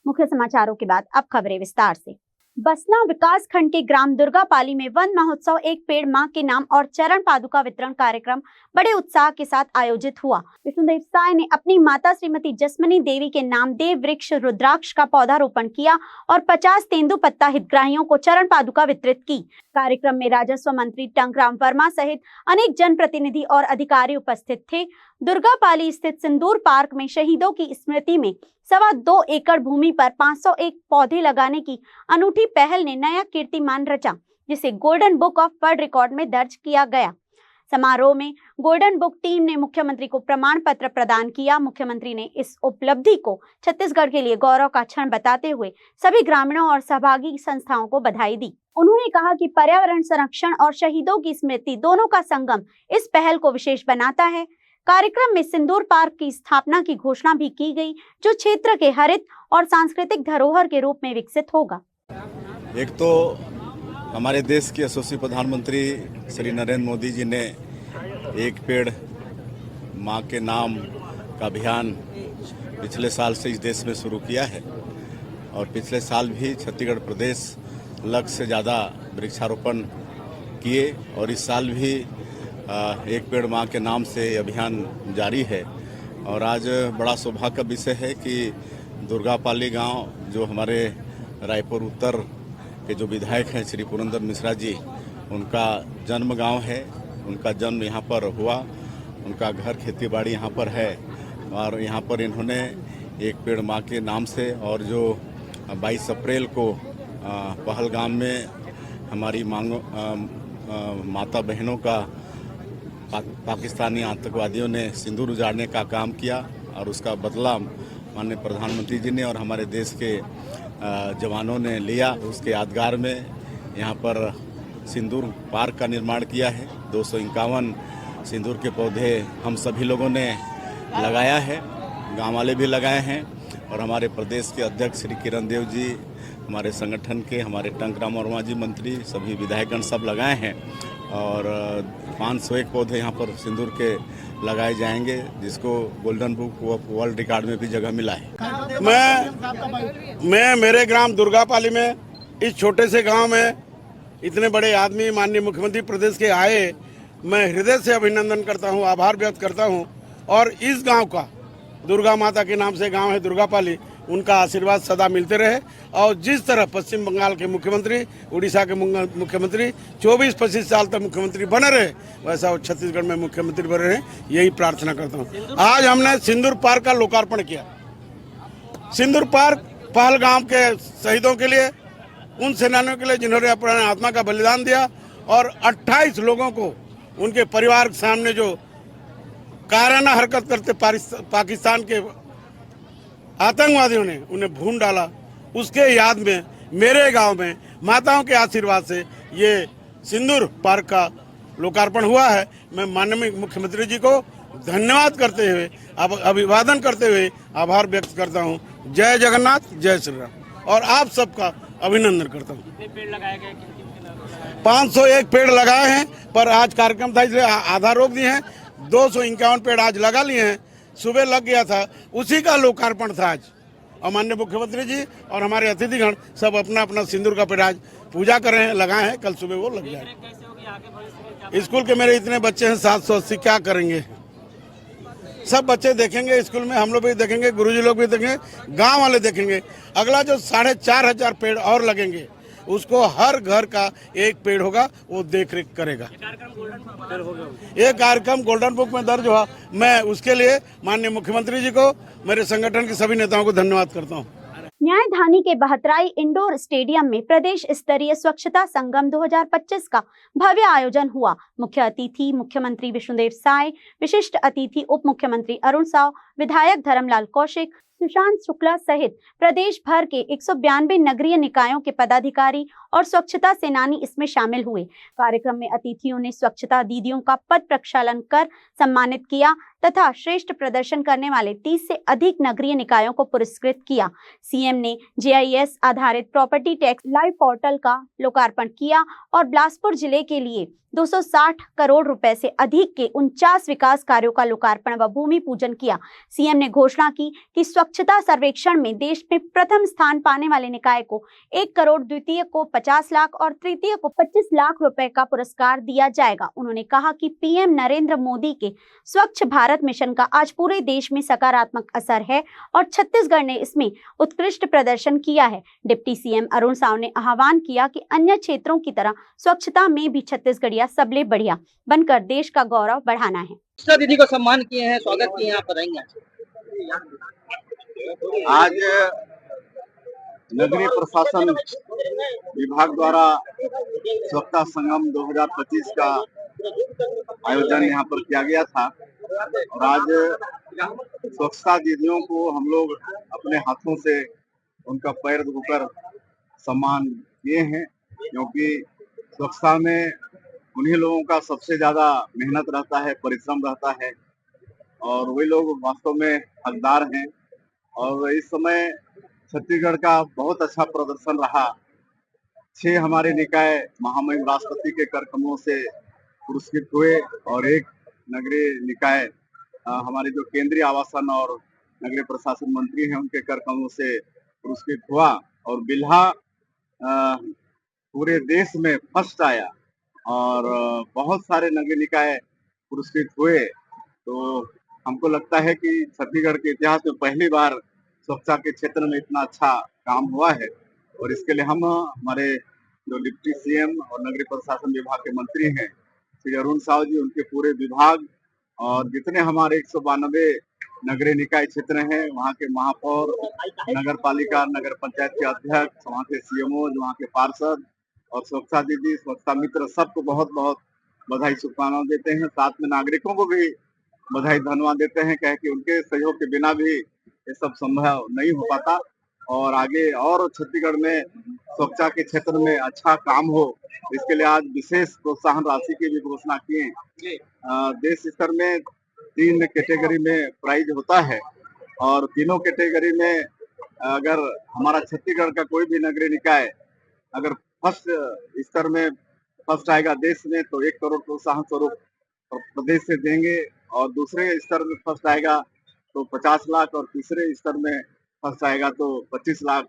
मुख्य समाचारों के बाद अब खबरें विस्तार से। बसना विकास खंड के ग्राम दुर्गापाली में वन महोत्सव एक पेड़ मां के नाम और चरण पादुका वितरण कार्यक्रम बड़े उत्साह के साथ आयोजित हुआ। विष्णुदेव साय ने अपनी माता श्रीमती जसमनी देवी के नाम देव वृक्ष रुद्राक्ष का पौधारोपण किया और 50 तेंदुपत्ता हितग्राहियों को चरण पादुका वितरित की। कार्यक्रम में राजस्व मंत्री टंकराम वर्मा सहित अनेक जनप्रतिनिधि और अधिकारी उपस्थित थे। दुर्गापाली स्थित सिंदूर पार्क में शहीदों की स्मृति में 2.25 एकड़ भूमि पर 501 पौधे लगाने की अनूठी पहल ने नया कीर्तिमान रचा, जिसे golden book of world record में दर्ज किया गया। समारोह में गोल्डन बुक टीम ने मुख्यमंत्री को प्रमाण पत्र प्रदान किया। मुख्यमंत्री ने इस उपलब्धि को छत्तीसगढ़ के लिए गौरव का क्षण बताते हुए सभी ग्रामीणों और सहभागी संस्थाओं को बधाई दी। उन्होंने कहा कि पर्यावरण संरक्षण और शहीदों की स्मृति दोनों का संगम इस पहल को विशेष बनाता है। कार्यक्रम में सिंदूर पार्क की स्थापना की घोषणा भी की गई, जो क्षेत्र के हरित और सांस्कृतिक धरोहर के रूप में विकसित होगा। एक तो हमारे देश के यशस्वी प्रधानमंत्री श्री नरेंद्र मोदी जी ने एक पेड़ मां के नाम का अभियान पिछले साल से इस देश में शुरू किया है और पिछले साल भी छत्तीसगढ़ प्रदेश लाख से ज़्यादा वृक्षारोपण किए और इस साल भी एक पेड़ मां के नाम से अभियान जारी है। और आज बड़ा सौभाग्य का विषय है कि दुर्गापाली गांव, जो हमारे रायपुर उत्तर के जो विधायक हैं श्री पुरंदर मिश्रा जी, उनका जन्म गांव है। उनका जन्म यहाँ पर हुआ, उनका घर खेती बाड़ी यहाँ पर है और यहाँ पर इन्होंने एक पेड़ मां के नाम से, और जो 22 अप्रैल को पहलगाम में हमारी माता बहनों का पाकिस्तानी आतंकवादियों ने सिंदूर उजाड़ने का काम किया और उसका बदला माननीय प्रधानमंत्री जी ने और हमारे देश के जवानों ने लिया। उसके यादगार में यहाँ पर सिंदूर पार्क का निर्माण किया है। 251 सिंदूर के पौधे हम सभी लोगों ने लगाया है, गांव वाले भी लगाए हैं और हमारे प्रदेश के अध्यक्ष श्री किरण देव जी, हमारे संगठन के हमारे टंकराम वर्मा जी मंत्री, सभी विधायकगण सब लगाए हैं और 501 पौधे यहाँ पर सिंदूर के लगाए जाएंगे, जिसको golden book of world record में भी जगह मिला है। मैं मेरे ग्राम दुर्गापाली में, इस छोटे से गांव में इतने बड़े आदमी माननीय मुख्यमंत्री प्रदेश के आए, मैं हृदय से अभिनंदन करता हूं, आभार व्यक्त करता हूं। और इस गांव का, दुर्गा माता के नाम से गांव है दुर्गापाली, उनका आशीर्वाद सदा मिलते रहे। और जिस तरह पश्चिम बंगाल के मुख्यमंत्री, उड़ीसा के मुख्यमंत्री 24-25 साल तक मुख्यमंत्री बने रहे, वैसा वो छत्तीसगढ़ में मुख्यमंत्री बने रहे, यही प्रार्थना करता हूँ। आज हमने सिंदूर पार्क का लोकार्पण किया। सिंदूर पार्क पहलगाम के शहीदों के लिए, उन सेनानियों के लिए जिन्होंने अपने आत्मा का बलिदान दिया, और 28 लोगों को उनके परिवार के सामने जो कायराना हरकत करते पाकिस्तान के आतंकवादियों ने उन्हें भून डाला, उसके याद में मेरे गांव में माताओं के आशीर्वाद से ये सिंदूर पार्क का लोकार्पण हुआ है। मैं माननीय मुख्यमंत्री जी को धन्यवाद करते हुए, अभिवादन करते हुए आभार व्यक्त करता हूं। जय जगन्नाथ, जय श्री राम। और आप सबका अभिनंदन करता हूँ। 501 पेड़ लगाए हैं, पर आज कार्यक्रम था इसलिए आधा रोक दिए हैं। 251 पेड़ आज लगा लिए हैं, सुबह लग गया था, उसी का लोकार्पण था आज। और माननीय मुख्यमंत्री जी और हमारे अतिथिगण सब अपना अपना सिंदूर का पेड़ आज पूजा कर रहे हैं, लगाए हैं, कल सुबह वो लग जाए। स्कूल के मेरे इतने बच्चे हैं 780, क्या करेंगे? सब बच्चे देखेंगे स्कूल में, हम लोग भी देखेंगे, गुरुजी लोग भी देखेंगे, गांव वाले देखेंगे। अगला जो 4,500 पेड़ और लगेंगे, उसको हर घर का एक पेड़ होगा, वो देख रेख करेगा। ये कार्यक्रम गोल्डन बुक में दर्ज हुआ। मैं उसके लिए माननीय मुख्यमंत्री जी को, मेरे संगठन के सभी नेताओं को धन्यवाद करता हूँ। न्यायधानी के बहतराई इंडोर स्टेडियम में प्रदेश स्तरीय स्वच्छता संगम 2025 का भव्य आयोजन हुआ। मुख्य अतिथि मुख्यमंत्री विष्णुदेव साय, विशिष्ट अतिथि उप मुख्यमंत्री अरुण साव, विधायक धर्मलाल कौशिक, सुशांत शुक्ला सहित प्रदेश भर के 192 नगरीय निकायों के पदाधिकारी और स्वच्छता सेनानी इसमें शामिल हुए। कार्यक्रम में अतिथियों ने स्वच्छता दीदियों का पद प्रक्षालन कर सम्मानित किया तथा श्रेष्ठ प्रदर्शन करने वाले 30 से अधिक नगरीय निकायों को पुरस्कृत किया। सीएम ने जीआईएस आधारित प्रॉपर्टी टैक्स लाइव पोर्टल का लोकार्पण किया और बिलासपुर जिले के लिए 260 करोड़ रुपए से अधिक के 49 विकास कार्यों का लोकार्पण व भूमि पूजन किया। सीएम ने घोषणा की कि स्वच्छता सर्वेक्षण में देश में प्रथम स्थान पाने वाले निकाय को 1 करोड़, द्वितीय को 50 लाख और तृतीय को 25 लाख रुपए का पुरस्कार दिया जाएगा। उन्होंने कहा कि पीएम नरेंद्र मोदी के स्वच्छ भारत मिशन का आज पूरे देश में सकारात्मक असर है और छत्तीसगढ़ ने इसमें उत्कृष्ट प्रदर्शन किया है। डिप्टी सीएम अरुण साव ने आह्वान किया कि अन्य क्षेत्रों की तरह स्वच्छता में भी छत्तीसगढ़िया सबले बढ़िया बनकर देश का गौरव बढ़ाना है। दीदी को सम्मान किए हैं, स्वागत किए हैं, आप बताएंगे। आज नगरीय प्रशासन विभाग द्वारा स्वच्छता संगम 2025 का आयोजन यहाँ पर किया गया था और आज स्वच्छता दीदियों को हम लोग अपने हाथों से उनका पैर धोकर सम्मान किए हैं, क्योंकि स्वच्छता में उन्हीं लोगों का सबसे ज्यादा मेहनत रहता है, परिश्रम रहता है और वही लोग वास्तव में हकदार हैं। और इस समय छत्तीसगढ़ का बहुत अच्छा प्रदर्शन रहा। 6 हमारे निकाय महामहिम राष्ट्रपति के कर कमलों से पुरस्कृत हुए और 1 नगरीय निकाय हमारे जो केंद्रीय आवासन और नगरीय प्रशासन मंत्री हैं उनके कर कमलों से पुरस्कृत हुआ और बिल्हा पूरे देश में फर्स्ट आया और बहुत सारे नगरीय निकाय पुरस्कृत हुए। तो हमको लगता है कि छत्तीसगढ़ के इतिहास में पहली बार स्वच्छता के क्षेत्र में इतना अच्छा काम हुआ है और इसके लिए हम हमारे जो डिप्टी सीएम और नगरीय प्रशासन विभाग के मंत्री हैं श्री अरुण साव जी, उनके पूरे विभाग और जितने हमारे 192 नगरीय निकाय क्षेत्र हैं, वहाँ के महापौर, नगर पालिका, नगर पंचायत के अध्यक्ष, वहाँ के सीएमओ, वहाँ के पार्षद और स्वच्छता दीदी, स्वच्छता मित्र, सबको बहुत बहुत बधाई शुभकामनाएं देते हैं। साथ में नागरिकों को भी बधाई धन्यवाद देते हैं, कहे कि उनके सहयोग के बिना भी ये सब संभव नहीं हो पाता और आगे और छत्तीसगढ़ में स्वच्छता के क्षेत्र में अच्छा काम हो, इसके लिए आज विशेष प्रोत्साहन राशि की भी घोषणा किए। देश स्तर में 3 कैटेगरी में प्राइज होता है और तीनों कैटेगरी में अगर हमारा छत्तीसगढ़ का कोई भी नगरीय निकाय अगर फर्स्ट स्तर में फर्स्ट आएगा देश में तो 1 करोड़ प्रोत्साहन स्वरूप प्रदेश से देंगे और दूसरे स्तर में फर्स्ट आएगा तो 50 लाख और तीसरे स्तर में फर्स्ट आएगा तो 25 लाख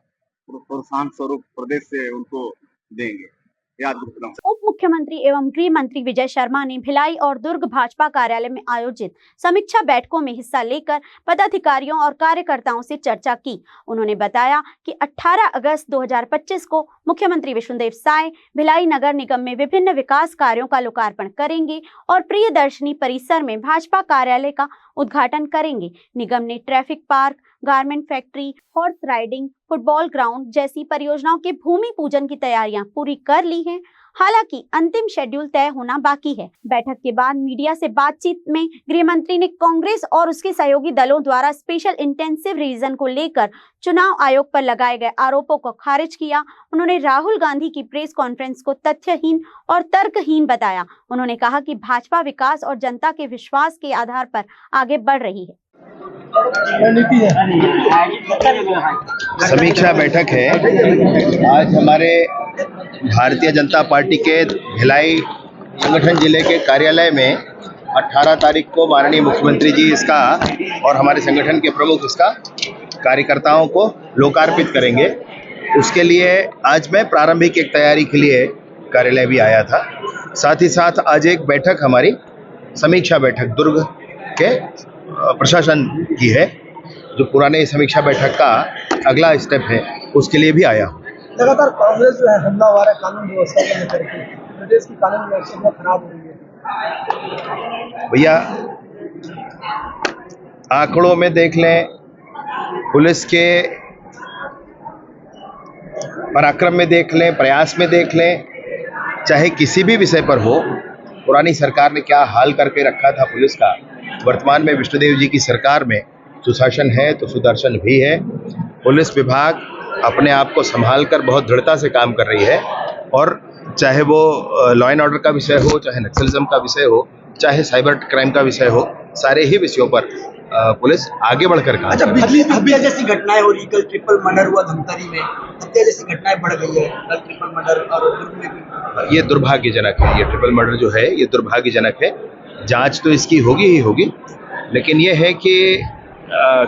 प्रोत्साहन स्वरूप प्रदेश से उनको देंगे। उप मुख्यमंत्री एवं गृह मंत्री विजय शर्मा ने भिलाई और दुर्ग भाजपा कार्यालय में आयोजित समीक्षा बैठकों में हिस्सा लेकर पदाधिकारियों और कार्यकर्ताओं से चर्चा की। उन्होंने बताया कि 18 अगस्त 2025 को मुख्यमंत्री विष्णुदेव साय भिलाई नगर निगम में विभिन्न विकास कार्यों का लोकार्पण करेंगे और प्रियदर्शनी परिसर में भाजपा कार्यालय का उद्घाटन करेंगे। निगम ने traffic park, garment factory, horse riding, football ground जैसी परियोजनाओं के भूमि पूजन की तैयारियां पूरी कर ली हैं। हालांकि अंतिम शेड्यूल तय होना बाकी है। बैठक के बाद मीडिया से बातचीत में गृह मंत्री ने कांग्रेस और उसके सहयोगी दलों द्वारा स्पेशल इंटेंसिव रिवीजन को लेकर चुनाव आयोग पर लगाए गए आरोपों को खारिज किया। उन्होंने राहुल गांधी की प्रेस कॉन्फ्रेंस को तथ्यहीन और तर्कहीन बताया। उन्होंने कहा कि भाजपा विकास और जनता के विश्वास के आधार पर आगे बढ़ रही है। समीक्षा बैठक है आज हमारे भारतीय जनता पार्टी के भिलाई संगठन जिले के कार्यालय में 18 तारीख को माननीय मुख्यमंत्री जी इसका और हमारे संगठन के प्रमुख इसका कार्यकर्ताओं को लोकार्पित करेंगे। उसके लिए आज मैं प्रारंभिक एक तैयारी के लिए कार्यालय भी आया था। साथ ही साथ आज एक बैठक हमारी समीक्षा बैठक दुर्ग के प्रशासन की है, जो पुराने समीक्षा बैठक का अगला स्टेप है, उसके लिए भी आया हूँ। लगातार कांग्रेस जो है हमलावर है कानून व्यवस्था को लेकर के, प्रदेश की कानून व्यवस्था खराब हो रही है। भैया आंकड़ों में देख लें, पुलिस के पराक्रम में देख लें, प्रयास में देख लें, चाहे किसी भी विषय पर हो, पुरानी सरकार ने क्या हाल करके रखा था पुलिस का, वर्तमान में विष्णुदेव जी की सरकार में सुशासन है तो सुदर्शन भी है। पुलिस विभाग अपने आप को संभाल कर बहुत दृढ़ता से काम कर रही है और चाहे वो लॉ एंड ऑर्डर का विषय हो, चाहे नक्सलिज्म का विषय हो, चाहे साइबर क्राइम का विषय हो, सारे ही विषयों पर पुलिस आगे बढ़कर काम अच्छा, कर रही है। बिजली हत्या जैसी घटनाएं हो रही, कल ट्रिपल मर्डर हुआ धमतरी में, हत्या जैसी घटनाएं बढ़ गई है, कल ट्रिपल मर्डर और दुर्ग में भी। ये दुर्भाग्यजनक है, ये ट्रिपल मर्डर जो है ये दुर्भाग्यजनक है। जांच तो इसकी होगी ही होगी, लेकिन ये है कि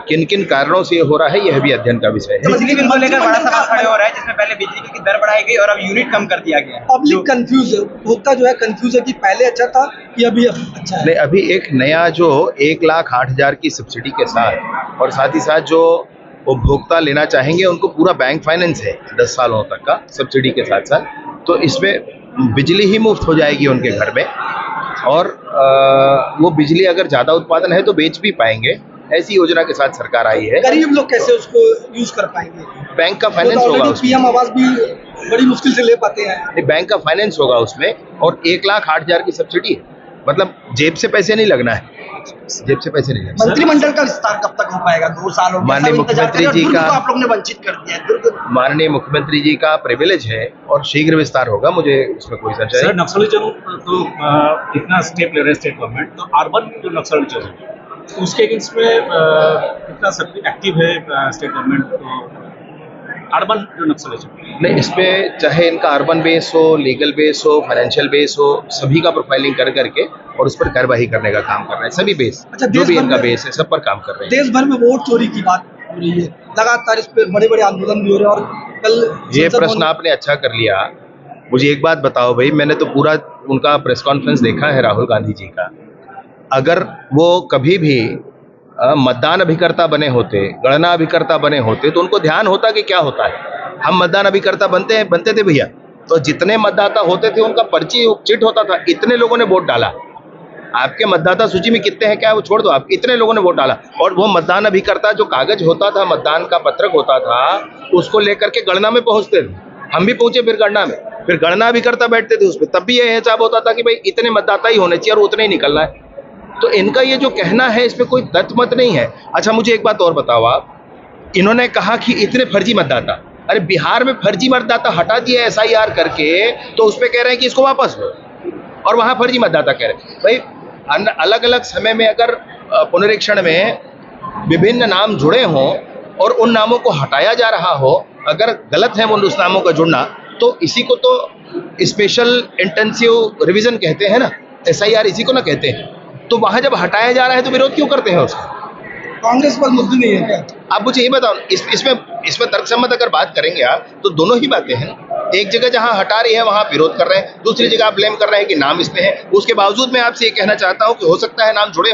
किन किन कारणों से ये हो रहा है यह भी अध्ययन का विषय है। बिजली बिल को लेकर बड़ा सवाल खड़े हो रहा है, जिसमें पहले बिजली की दर बढ़ाई गई और अब यूनिट कम कर दिया गया है। पब्लिक कंफ्यूज है, उपभोक्ता जो है कंफ्यूज है कि पहले अच्छा था कि अभी अच्छा है। नहीं, अभी एक नया जो 1,08,000 की सब्सिडी के साथ और साथ ही साथ जो उपभोक्ता लेना चाहेंगे उनको पूरा बैंक फाइनेंस है 10 सालों तक का सब्सिडी के साथ साथ, तो इसमें बिजली ही मुफ्त हो जाएगी उनके घर में और वो बिजली अगर ज़्यादा उत्पादन है तो बेच भी पाएंगे। ऐसी योजना के साथ सरकार आई है। गरीब लोग कैसे उसको यूज कर पाएंगे? बैंक का फाइनेंस होगा उसमें। पीएम आवास भी बड़ी मुश्किल से ले पाते हैं। नहीं, बैंक का फाइनेंस होगा उसमें और 1,08,000 की सब्सिडी है, मतलब जेब से पैसे नहीं लगना है, जेब से पैसे नहीं लगना। मंत्रिमंडल का विस्तार कब तक हो पाएगा? 2 साल हो गए, माननीय सब इंतजार मुख्यमंत्री कर रहे हैं, जी दुर्ग का- को आप लोग ने वंचित कर दिया है। दुर्ग माननीय मुख्यमंत्री जी का प्रिविलेज है और शीघ्र विस्तार होगा, मुझे उसमें कोई संशय सर नहीं। नक्सलीजम तो कितना स्टेप ले रहे हैं स्टेट गवर्नमेंट, तो अर्बन जो नक्सलीजम है उसके अगेंस्ट में कितना एक्टिव है स्टेट गवर्नमेंट, तो अर्बन जो नक्सलीजम नहीं, इसमें चाहे इनका अर्बन बेस हो, लीगल बेस हो, फाइनेंशियल बेस हो, सभी का प्रोफाइलिंग कर करके और उस पर कार्रवाई करने का काम कर रहे हैं सभी बेस। अच्छा, जो भी देश भर इनका में- बेस है सब पर काम कर रहे हैं। देश भर में वोट चोरी की बात हो रही है, लगातार इस पर बड़े बड़े आंदोलन भी हो रहे हैं और कल ये संसद प्रश्न भवन- आपने अच्छा कर लिया। मुझे एक बात बताओ भाई, मैंने तो पूरा उनका प्रेस कॉन्फ्रेंस देखा है राहुल गांधी जी का। अगर वो कभी भी मतदान अभिकर्ता बने होते, गणना अभिकर्ता बने होते तो उनको ध्यान होता कि क्या होता है। हम मतदान अभिकर्ता बनते थे भैया, तो जितने मतदाता होते थे उनका पर्ची चिट होता था, इतने लोगों ने वोट डाला। आपके मतदाता सूची में कितने हैं क्या वो छोड़ दो, आप इतने लोगों ने वोट डाला। और वो मतदान अभिकर्ता जो कागज होता था, मतदान का पत्रक होता था, उसको लेकर के गणना में पहुंचते थे। हम भी पहुंचे फिर गणना में, फिर गणना अभिकर्ता बैठते थे उसमें, तब भी ये हिसाब होता था कि भाई इतने मतदाता ही होने चाहिए और उतने ही निकलना है। तो इनका ये जो कहना है इसमें कोई तथ्य मत नहीं है। अच्छा, मुझे एक बात और बताओ आप, इन्होंने कहा कि इतने फर्जी मतदाता, अरे बिहार में फर्जी मतदाता हटा दिए SIR करके, तो उस पर कह रहे हैं कि इसको वापस लो, और वहां फर्जी मतदाता कह रहे हैं। भाई अलग अलग समय में अगर पुनरीक्षण में विभिन्न नाम जुड़े हों और उन नामों को हटाया जा रहा हो, अगर गलत है उस नामों का जुड़ना, तो इसी को तो स्पेशल इंटेंसिव रिवीजन कहते हैं ना, SIR इसी को ना कहते हैं। तो वहां जब हटाया जा रहा है तो विरोध क्यों करते हैं उसका? कांग्रेस पर मुद्दे नहीं है क्या? आप मुझे ये बताओ, इसमें तर्कसम्मत अगर बात करेंगे आप, तो दोनों ही बातें हैं। एक जगह जहां हटा रही है वहां विरोध कर रहे हैं, दूसरी जगह आप ब्लेम कर रहे हैं कि नाम इसमें है। उसके बावजूद मैं आपसे ये कहना चाहता हूं कि हो सकता है नाम जुड़े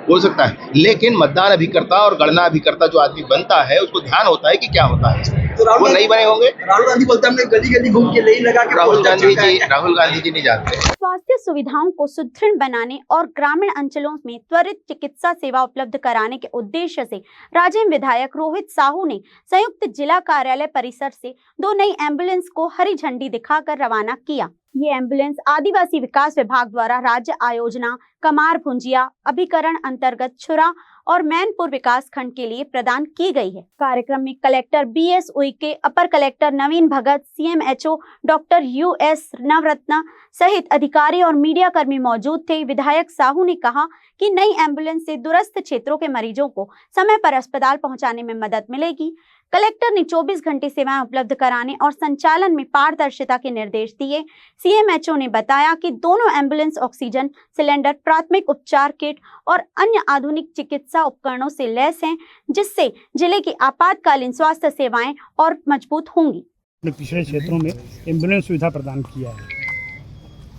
हो सकता है, लेकिन मतदान अभिकर्ता और गणना अभिकर्ता जो आदमी बनता है उसको ध्यान होता है कि क्या होता है इसमें। तो वो नहीं बने होंगे। राहुल गांधी बोलते हैं हमने गली गली घूम के नहीं लगा के राहुल पोस्टर गांधी चिपकाए। जी नहीं जानते। स्वास्थ्य सुविधाओं को सुदृढ़ बनाने और ग्रामीण अंचलों में त्वरित चिकित्सा सेवा उपलब्ध कराने के उद्देश्य से राजेंद्र विधायक रोहित साहू ने संयुक्त जिला कार्यालय परिसर से 2 नई एम्बुलेंस को हरी झंडी दिखाकर रवाना किया। ये एम्बुलेंस आदिवासी विकास विभाग द्वारा राज्य आयोजना कमार भुंजिया अभिकरण अंतर्गत छुरा और मैनपुर विकास खंड के लिए प्रदान की गई है। कार्यक्रम में कलेक्टर BS उइके, अपर कलेक्टर नवीन भगत, CMHO डॉक्टर US नवरत्न सहित अधिकारी और मीडिया कर्मी मौजूद थे। विधायक साहू ने कहा कि नई एम्बुलेंस से दूरस्थ क्षेत्रों के मरीजों को समय पर अस्पताल पहुंचाने में मदद मिलेगी। कलेक्टर ने 24 घंटे सेवाएं उपलब्ध कराने और संचालन में पारदर्शिता के निर्देश दिए। CMHO ने बताया कि दोनों एम्बुलेंस ऑक्सीजन सिलेंडर, प्राथमिक उपचार किट और अन्य आधुनिक चिकित्सा उपकरणों से लैस हैं, जिससे जिले की आपातकालीन स्वास्थ्य सेवाएं और मजबूत होंगी। पिछड़े क्षेत्रों में एम्बुलेंस सुविधा प्रदान किया है।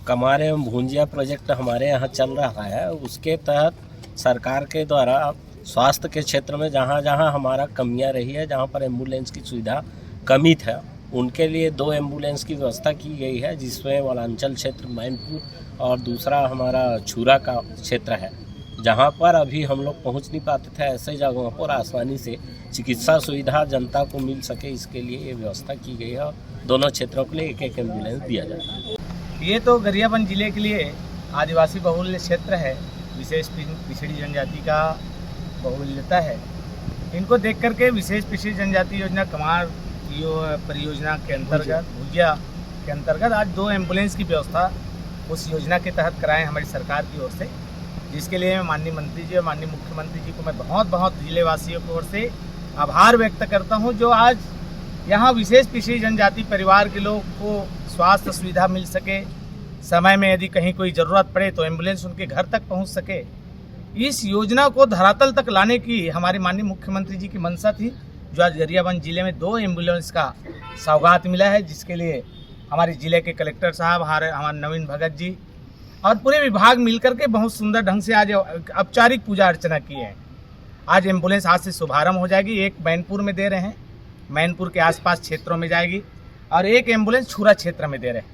कमार एवं भुंजिया प्रोजेक्ट हमारे यहाँ चल रहा है, उसके तहत सरकार के द्वारा स्वास्थ्य के क्षेत्र में जहाँ जहाँ हमारा कमियाँ रही है, जहाँ पर एम्बुलेंस की सुविधा कमी था, उनके लिए 2 एम्बुलेंस की व्यवस्था की गई है, जिसमें वनांचल क्षेत्र मैनपुर और दूसरा हमारा छुरा का क्षेत्र है, जहाँ पर अभी हम लोग पहुँच नहीं पाते थे। ऐसे जगहों पर आसानी से चिकित्सा सुविधा जनता को मिल सके, इसके लिए ये व्यवस्था की गई है। दोनों क्षेत्रों के लिए 1-1 एम्बुलेंस दिया जाता है। ये तो गरियाबंद जिले के लिए आदिवासी बहुल्य क्षेत्र है, विशेष पिछड़ी जनजाति का बहुल्यता है। इनको देख करके विशेष पिछड़ी जनजाति योजना कमार परियोजना के अंतर्गत भुजिया के अंतर्गत आज 2 एम्बुलेंस की व्यवस्था उस योजना के तहत कराएं हमारी सरकार की ओर से, जिसके लिए मैं माननीय मंत्री जी और माननीय मुख्यमंत्री जी को मैं बहुत बहुत जिलेवासियों की ओर से आभार व्यक्त करता हूं, जो आज यहाँ विशेष पिछड़ी जनजाति परिवार के लोग को स्वास्थ्य सुविधा मिल सके, समय में यदि कहीं कोई ज़रूरत पड़े तो एम्बुलेंस उनके घर तक पहुँच सके। इस योजना को धरातल तक लाने की हमारे माननीय मुख्यमंत्री जी की मंशा थी, जो आज गरियाबंद जिले में 2 एम्बुलेंस का सौगात मिला है, जिसके लिए हमारे ज़िले के कलेक्टर साहब, हमारे नवीन भगत जी और पूरे विभाग मिलकर के बहुत सुंदर ढंग से आज औपचारिक पूजा अर्चना की है। आज एम्बुलेंस आज से शुभारंभ हो जाएगी। एक मैनपुर में दे रहे हैं, मैनपुर के आसपास क्षेत्रों में जाएगी, और एक एम्बुलेंस छुरा क्षेत्र में दे रहे हैं।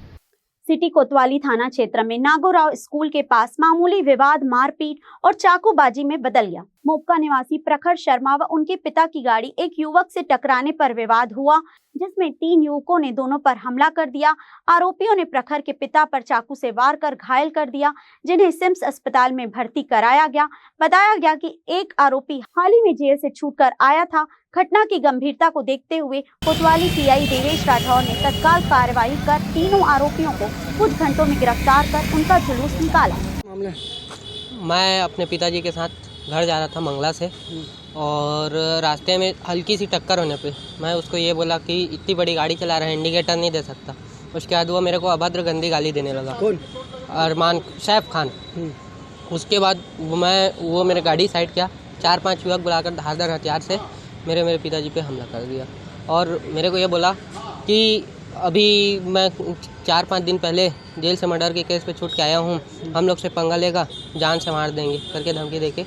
सिटी कोतवाली थाना क्षेत्र में नागोराव स्कूल के पास मामूली विवाद मारपीट और चाकूबाजी में बदल गया। मोपका निवासी प्रखर शर्मा व उनके पिता की गाड़ी एक युवक से टकराने पर विवाद हुआ, जिसमें 3 युवकों ने दोनों पर हमला कर दिया। आरोपियों ने प्रखर के पिता पर चाकू से वार कर घायल कर दिया, जिन्हें सिम्स अस्पताल में भर्ती कराया गया। बताया गया कि एक आरोपी हाल ही में जेल से छूटकर आया था। घटना की गंभीरता को देखते हुए कोतवाली पीआई देवेश राठौर ने तत्काल कार्रवाई कर तीनों आरोपियों को कुछ घंटों में गिरफ्तार कर उनका जुलूस निकाला। मैं अपने पिताजी के साथ घर जा रहा था मंगला से, और रास्ते में हल्की सी टक्कर होने पे मैं उसको ये बोला कि इतनी बड़ी गाड़ी चला रहा है, इंडिकेटर नहीं दे सकता। उसके बाद वो मेरे को अभद्र गंदी गाली देने लगा। कौन? अरमान सैफ खान। उसके बाद वो मेरे गाड़ी साइड किया, 4-5 युवक बुलाकर धारदार हथियार से मेरे पिताजी पे हमला कर दिया, और मेरे को ये बोला कि अभी मैं 4-5 दिन पहले जेल से मर्डर के केस पे छूट के आया हूँ, हम लोग से पंगा लेगा, जान से मार देंगे करके धमकी देके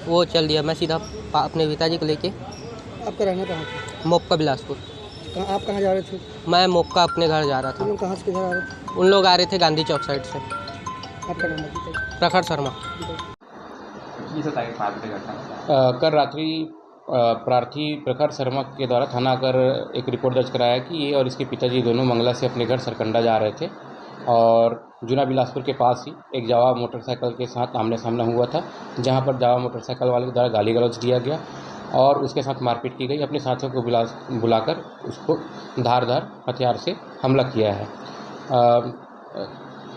वो चल दिया। मैं सीधा अपने पिताजी को लेके। आपका रहना कहाँ था? मोपका बिलासपुर। आप कहाँ जा रहे थे? मैं मोपका अपने घर जा रहा था। उन लोग कहाँ से किधर आ रहे थे? उन लोग आ रहे थे गांधी चौक साइड से। आपका नाम है? प्रखर शर्मा। कल रात्रि प्रार्थी प्रखर शर्मा के द्वारा थाना आकर एक रिपोर्ट दर्ज कराया कि ये और इसके पिताजी दोनों मंगला से अपने घर सरकंडा जा रहे थे, और जूना बिलासपुर के पास ही एक जावा मोटरसाइकिल के साथ आमने सामना हुआ था, जहां पर जावा मोटरसाइकिल वाले के द्वारा गाली गलौज दिया गया और उसके साथ मारपीट की गई। अपने साथियों को बुलाकर उसको धारदार हथियार से हमला किया है।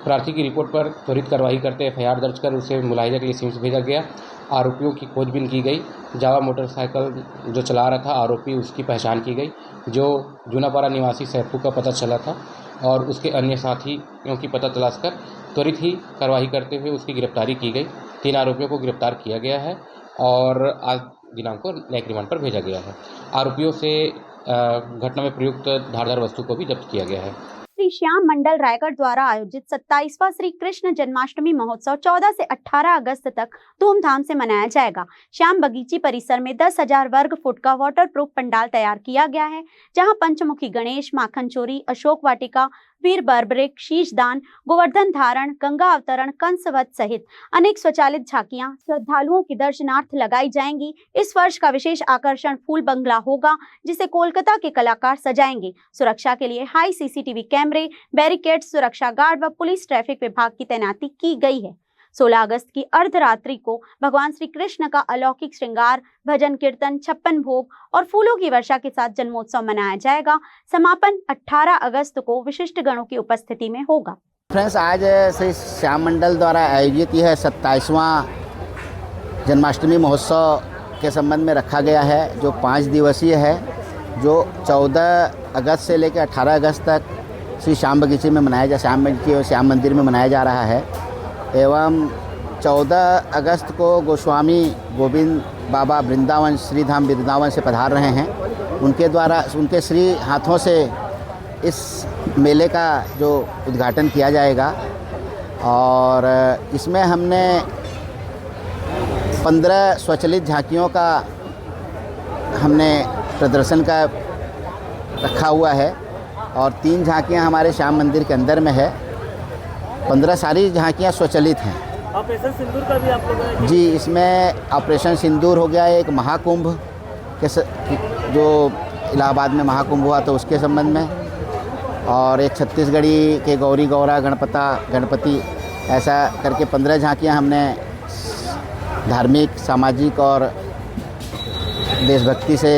प्रार्थी की रिपोर्ट पर त्वरित कार्रवाई करते एफआईआर दर्ज कर उसे मुलाहिजा के लिए सिम्स भेजा गया। आरोपियों की खोजबीन की गई। जावा मोटरसाइकिल जो चला रहा था आरोपी, उसकी पहचान की गई, जो जूनापाड़ा निवासी सैफू का पता चला था, और उसके अन्य साथियों की पता तलाश कर त्वरित ही कार्रवाई करते हुए उसकी गिरफ्तारी की गई। 3 आरोपियों को गिरफ्तार किया गया है और आज दिनांक को न्यायिक रिमांड पर भेजा गया है। आरोपियों से घटना में प्रयुक्त धारदार वस्तु को भी जब्त किया गया है। श्री श्याम मंडल रायगढ़ द्वारा आयोजित 27वां श्री कृष्ण जन्माष्टमी महोत्सव 14 से 18 अगस्त तक धूमधाम से मनाया जाएगा। श्याम बगीची परिसर में 10,000 वर्ग फुट का वाटर प्रूफ पंडाल तैयार किया गया है, जहां पंचमुखी गणेश, माखन चोरी, अशोक वाटिका, वीर बर्बरिक, शीशदान, गोवर्धन धारण, गंगा अवतरण, कंसवत सहित अनेक स्वचालित झांकियां श्रद्धालुओं की दर्शनार्थ लगाई जाएंगी। इस वर्ष का विशेष आकर्षण फूल बंगला होगा, जिसे कोलकाता के कलाकार सजाएंगे। सुरक्षा के लिए हाई सीसीटीवी कैमरे, बैरिकेड, सुरक्षा गार्ड व पुलिस ट्रैफिक विभाग की तैनाती की गई है। 16 अगस्त की अर्धरात्रि को भगवान श्री कृष्ण का अलौकिक श्रृंगार, भजन कीर्तन, 56 भोग और फूलों की वर्षा के साथ जन्मोत्सव मनाया जाएगा। समापन 18 अगस्त को विशिष्ट गणों की उपस्थिति में होगा। फ्रेंड्स, आज श्री श्याम मंडल द्वारा आयोजित यह 27वां जन्माष्टमी महोत्सव के संबंध में रखा गया है, जो 5 दिवसीय है, जो 14 अगस्त से लेकर 18 अगस्त तक श्री श्याम बगीचे में मनाया श्याम मंदिर में मनाया जा रहा है। एवं 14 अगस्त को गोस्वामी गोविंद बाबा वृंदावन श्रीधाम वृंदावन से पधार रहे हैं। उनके द्वारा उनके श्री हाथों से इस मेले का जो उद्घाटन किया जाएगा, और इसमें हमने 15 स्वचालित झांकियों का हमने प्रदर्शन का रखा हुआ है, और 3 झांकियां हमारे श्याम मंदिर के अंदर में है। 15 सारी झांकियाँ स्वचालित हैं। ऑपरेशन सिंदूर का भी आप लोगों ने? जी, इसमें ऑपरेशन सिंदूर हो गया। एक महाकुंभ के जो इलाहाबाद में महाकुंभ हुआ तो उसके संबंध में, और एक छत्तीसगढ़ी के गौरी गौरा गणपति, ऐसा करके 15 झांकियाँ हमने धार्मिक, सामाजिक और देशभक्ति से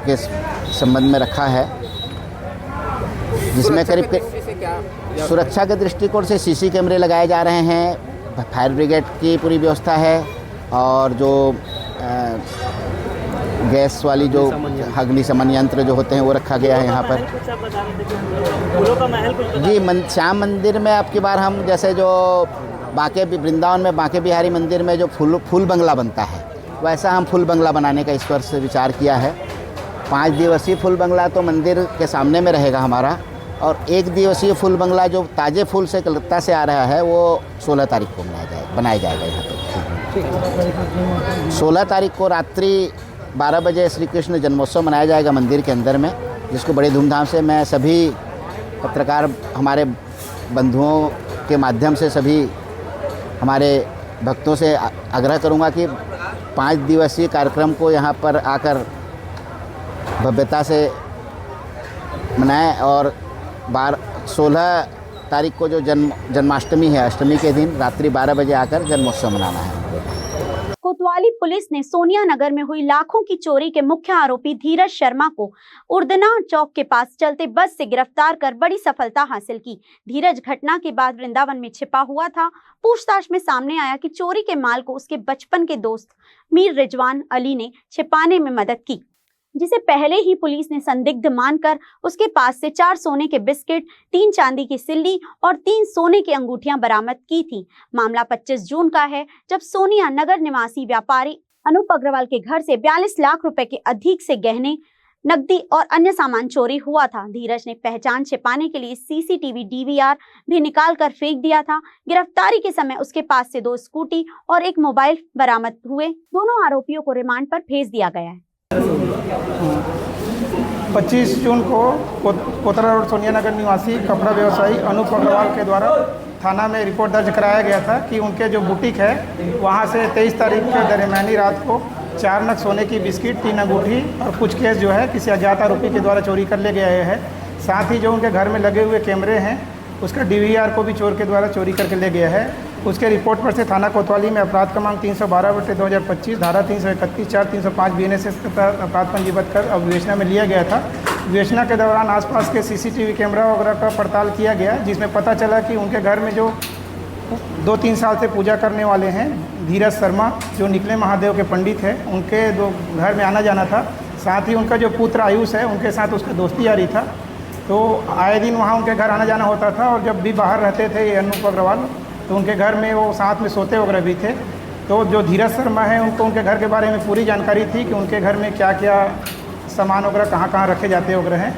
के संबंध में रखा है, जिसमें करीब सुरक्षा के दृष्टिकोण से सीसी कैमरे लगाए जा रहे हैं, फायर ब्रिगेड की पूरी व्यवस्था है और जो गैस वाली जो अग्निशमन यंत्र जो होते हैं वो रखा गया है यहाँ पर। जी श्याम मंदिर में अब की बार हम जैसे जो वृंदावन में बांके बिहारी मंदिर में जो फूल बंगला बनता है वैसा हम फूल बंगला बनाने का इस वर्ष विचार किया है। 5 दिवसीय फूल बंगला तो मंदिर के सामने में रहेगा हमारा, और 1 दिवसीय फूल बंगला जो ताज़े फूल से कलकत्ता से आ रहा है वो 16 तारीख को बनाया जाएगा यहाँ पर। 16 तारीख को रात्रि 12 बजे श्री कृष्ण जन्मोत्सव मनाया जाएगा मंदिर के अंदर में, जिसको बड़े धूमधाम से मैं सभी पत्रकार हमारे बंधुओं के माध्यम से सभी हमारे भक्तों से आग्रह करूंगा कि 5 दिवसीय कार्यक्रम को यहाँ पर आकर भव्यता से मनाएं और 16 तारीख को जो जन्माष्टमी है, अष्टमी के दिन रात्रि 12 बजे आकर जन्मोत्सव मनाना है। कोतवाली पुलिस ने सोनिया नगर में हुई लाखों की चोरी के मुख्य आरोपी धीरज शर्मा को उर्दना चौक के पास चलते बस से गिरफ्तार कर बड़ी सफलता हासिल की। धीरज घटना के बाद वृंदावन में छिपा हुआ था। पूछताछ में सामने आया कि चोरी के माल को उसके बचपन के दोस्त मीर रिजवान अली ने छिपाने में मदद की, जिसे पहले ही पुलिस ने संदिग्ध मानकर उसके पास से 4 सोने के बिस्किट, 3 चांदी की सिल्ली और 3 सोने की अंगूठियां बरामद की थी। मामला 25 जून का है, जब सोनिया नगर निवासी व्यापारी अनूप अग्रवाल के घर से 42 लाख रुपए के अधिक से गहने, नकदी और अन्य सामान चोरी हुआ था। धीरज ने पहचान छिपाने के लिए सीसीटीवी डीवीआर भी निकाल कर फेंक दिया था। गिरफ्तारी के समय उसके पास से 2 स्कूटी और 1 मोबाइल बरामद हुए। दोनों आरोपियों को रिमांड पर भेज दिया गया है। 25 जून को कोतरा रोड सोनिया नगर निवासी कपड़ा व्यवसायी अनूप अग्रवाल के द्वारा थाना में रिपोर्ट दर्ज कराया गया था कि उनके जो बुटीक है वहां से 23 तारीख के दरमियानी रात को 4 नग सोने की बिस्किट, 3 अंगूठी और कुछ केस जो है किसी अज्ञात आरोपी के द्वारा चोरी कर ले गए हैं। साथ ही जो उनके घर में लगे हुए कैमरे हैं उसका डीवीआर को भी चोर के द्वारा चोरी करके ले गया है। उसके रिपोर्ट पर से थाना कोतवाली में अपराध क्रमांक 312/2025 धारा 331, 4, 305 BNSS तथा अपराध पंजीबद्ध कर अब विवेचना में लिया गया था। विवेचना के दौरान आसपास के सीसीटीवी कैमरा वगैरह का पड़ताल किया गया, जिसमें पता चला कि उनके घर में जो 2-3 साल से पूजा करने वाले हैं धीरज शर्मा, जो निकले महादेव के पंडित हैं, उनके घर में आना जाना था। साथ ही उनका जो पुत्र आयुष है उनके साथ उसका दोस्ती यारी था, तो आए दिन वहाँ उनके घर आना जाना होता था। और जब भी बाहर रहते थे ये अनूप अग्रवाल, तो उनके घर में वो साथ में सोते वगैरह भी थे। तो जो धीरज शर्मा है उनको उनके घर के बारे में पूरी जानकारी थी कि उनके घर में क्या क्या सामान वगैरह कहाँ कहाँ रखे जाते वगैरह हैं।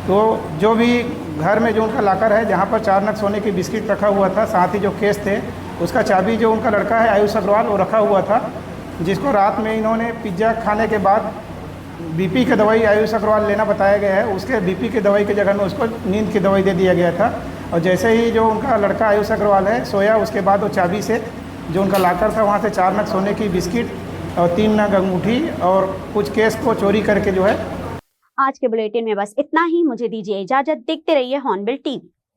तो जो भी घर में जो उनका लाकर है जहाँ पर 4 नग सोने की बिस्किट रखा हुआ था, साथ ही जो केस थे उसका चाबी जो उनका लड़का है आयुष अग्रवाल वो रखा हुआ था, जिसको रात में इन्होंने पिज्ज़ा खाने के बाद बीपी की दवाई आयुष अग्रवाल लेना बताया गया है। उसके बीपी की दवाई की जगह में उसको नींद की दवाई दे दिया गया था। और जैसे ही जो उनका लड़का आयुष अग्रवाल है सोया, उसके बाद वो चाबी से जो उनका लाकर था वहाँ से 4 नग सोने की बिस्किट और 3 नग अंगूठी और कुछ केस को चोरी करके जो है। आज के बुलेटिन में बस इतना ही। मुझे दीजिए इजाजत। देखते रहिए हॉर्नबिल टीवी।